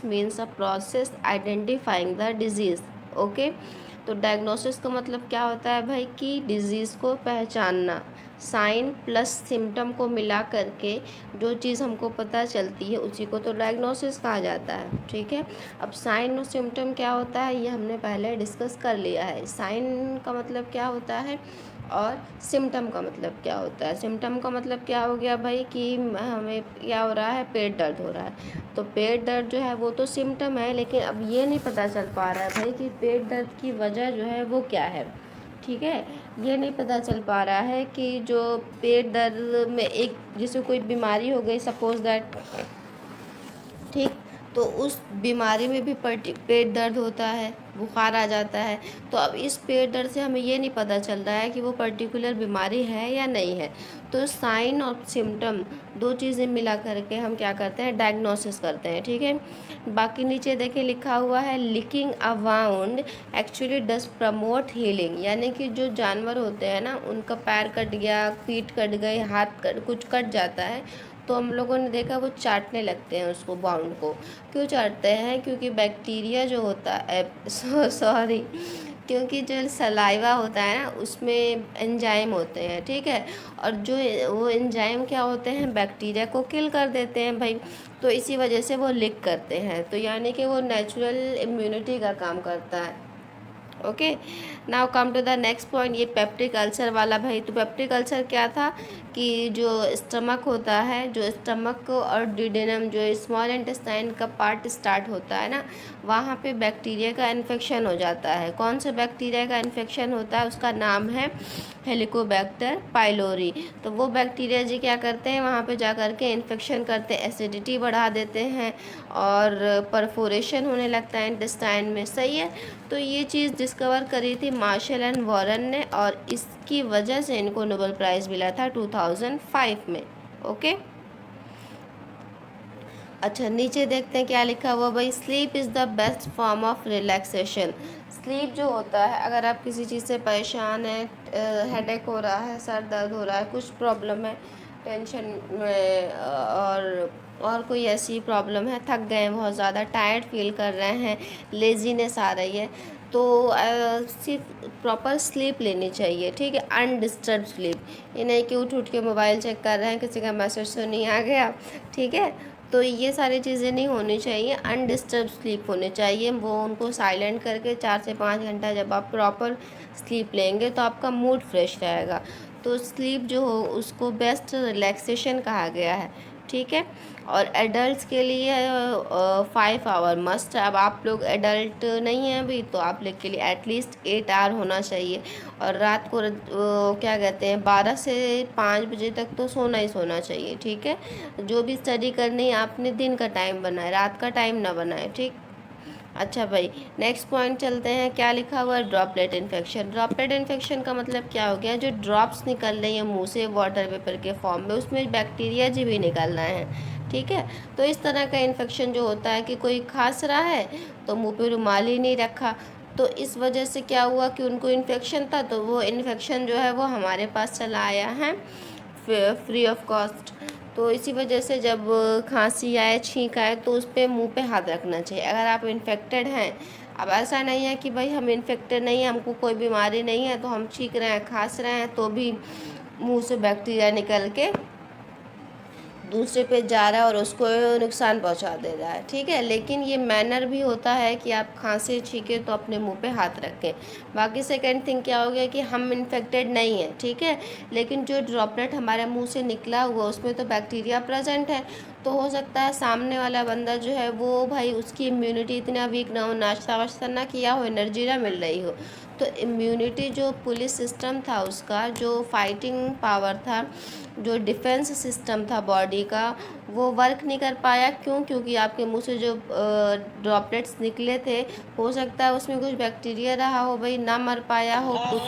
Diagnosis means a process identifying the disease. Okay, तो diagnosis का मतलब क्या होता है भाई कि डिजीज़ को पहचानना, साइन प्लस सिम्टम को मिला करके जो चीज़ हमको पता चलती है उसी को तो डायग्नोसिस कहा जाता है। ठीक है, अब साइन और सिम्टम क्या होता है ये हमने पहले डिस्कस कर लिया है। साइन का मतलब क्या होता है और सिम्टम का मतलब क्या होता है। सिम्टम का मतलब क्या हो गया भाई कि हमें क्या हो रहा है, पेट दर्द हो रहा है, तो पेट दर्द जो है वो तो सिम्टम है, लेकिन अब ये नहीं पता चल पा रहा है भाई कि पेट दर्द की वजह जो है वो क्या है। ठीक है, ये नहीं पता चल पा रहा है कि जो पेट दर्द में एक जैसे कोई बीमारी हो गई सपोज दैट, ठीक, तो उस बीमारी में भी पेट दर्द होता है, बुखार आ जाता है। तो अब इस पेट दर्द से हमें ये नहीं पता चल रहा है कि वो पर्टिकुलर बीमारी है या नहीं है। तो साइन और सिम्टम दो चीज़ें मिला करके हम क्या करते हैं, डायग्नोसिस करते हैं। ठीक है, बाकी नीचे देखिए लिखा हुआ है licking a wound actually does promote healing, यानी कि जो जानवर होते हैं ना उनका पैर कट गया, पीठ कट गई, हाथ कट कुछ कट जाता है तो हम लोगों ने देखा वो चाटने लगते हैं उसको, बाउंड को। क्यों चाटते हैं, क्योंकि बैक्टीरिया जो होता है सॉरी क्योंकि जो सलाइवा होता है ना उसमें एंजाइम होते हैं। ठीक है, और जो वो एंजाइम क्या होते हैं, बैक्टीरिया को किल कर देते हैं भाई, तो इसी वजह से वो लिक करते हैं। तो यानी कि वो नेचुरल इम्यूनिटी का काम करता है। Okay, now come to the next point, ये पेप्टिक अल्सर वाला भाई। तो पेप्टिक अल्सर क्या था कि जो स्टमक होता है, जो स्टमक और डिडेनम जो स्मॉल इंटेस्टाइन का पार्ट स्टार्ट होता है ना, वहाँ पे बैक्टीरिया का इन्फेक्शन हो जाता है। कौन सा बैक्टीरिया का इन्फेक्शन होता है, उसका नाम है हेलिकोबैक्टर पाइलोरी। तो वो बैक्टीरिया जी क्या करते हैं, वहाँ पे जा कर के इन्फेक्शन करते हैं, एसिडिटी बढ़ा देते हैं और परफोरेशन होने लगता है इंटेस्टाइन में। सही है, तो ये चीज़ डिस्कवर करी थी मार्शल एंड वॉरेन ने और इसकी वजह से इनको नोबेल प्राइज़ मिला था 2005 में। ओके, अच्छा नीचे देखते हैं क्या लिखा हुआ भाई, sleep is the best form of relaxation. Sleep जो होता है, अगर आप किसी चीज़ से परेशान हैं, हेडेक हो रहा है, सर दर्द हो रहा है, कुछ प्रॉब्लम है, टेंशन में और कोई ऐसी प्रॉब्लम है, थक गए हैं बहुत ज़्यादा, टायर्ड फील कर रहे हैं, लेजीनेस आ रही है, तो सिर्फ प्रॉपर स्लीप लेनी चाहिए। ठीक है, अनडिस्टर्ब स्लीप, ये नहीं कि उठ उठ के मोबाइल चेक कर रहे हैं, किसी का मैसेज तो नहीं आ गया। ठीक है, तो ये सारी चीज़ें नहीं होनी चाहिए, अनडिस्टर्ब स्लीप होनी चाहिए। वो उनको साइलेंट करके 4 से 5 घंटा जब आप प्रॉपर स्लीप लेंगे तो आपका मूड फ्रेश रहेगा। तो स्लीप जो हो उसको बेस्ट रिलैक्सेशन कहा गया है। ठीक है, और एडल्ट्स के लिए 5 आवर मस्ट। अब आप लोग एडल्ट नहीं हैं अभी, तो आप लोग के लिए एटलीस्ट 8 आवर होना चाहिए। और रात को क्या कहते हैं 12 से 5 बजे तक तो सोना ही सोना चाहिए। ठीक है, जो भी स्टडी करनी है आपने दिन का टाइम बनाए, रात का टाइम ना बनाए। ठीक, अच्छा भाई नेक्स्ट पॉइंट चलते हैं, क्या लिखा हुआ है, ड्रॉपलेट इन्फेक्शन। ड्रॉपलेट इन्फेक्शन का मतलब क्या हो गया, जो ड्रॉप्स निकल रही हैं मुंह से वाटर वेपर के फॉर्म में, उसमें बैक्टीरिया जी भी निकल रहे हैं। ठीक है, तो इस तरह का इन्फेक्शन जो होता है कि कोई खांस रहा है तो मुंह पे रुमाल ही नहीं रखा, तो इस वजह से क्या हुआ कि उनको इन्फेक्शन था, तो वो इन्फेक्शन जो है वो हमारे पास चला आया है फ्री ऑफ कॉस्ट। तो इसी वजह से जब खांसी आए, छींक आए, तो उस पर मुँह पे हाथ रखना चाहिए अगर आप इन्फेक्टेड हैं। अब ऐसा नहीं है कि भाई हम इन्फेक्टेड नहीं हैं, हमको कोई बीमारी नहीं है, तो हम छींक रहे हैं, खांस रहे हैं, तो भी मुंह से बैक्टीरिया निकल के दूसरे पे जा रहा है और उसको नुकसान पहुंचा दे रहा है। ठीक है, लेकिन ये मैनर भी होता है कि आप खांसे छींके तो अपने मुंह पे हाथ रखें। बाकी सेकंड थिंग क्या हो गया कि हम इन्फेक्टेड नहीं हैं, ठीक है, लेकिन जो ड्रॉपलेट हमारे मुंह से निकला हुआ उसमें तो बैक्टीरिया प्रेजेंट है, तो हो सकता है सामने वाला बंदा जो है वो भाई उसकी इम्यूनिटी इतना वीक ना हो, नाश्ता वाश्ता ना किया हो, एनर्जी ना मिल रही हो, तो इम्यूनिटी जो पुलिस सिस्टम था उसका, जो फाइटिंग पावर था, जो डिफेंस सिस्टम था बॉडी का, वो वर्क नहीं कर पाया। क्यों? क्योंकि आपके मुंह से जो ड्रॉपलेट्स निकले थे, हो सकता है उसमें कुछ बैक्टीरिया रहा हो भाई, ना मर पाया हो कुछ।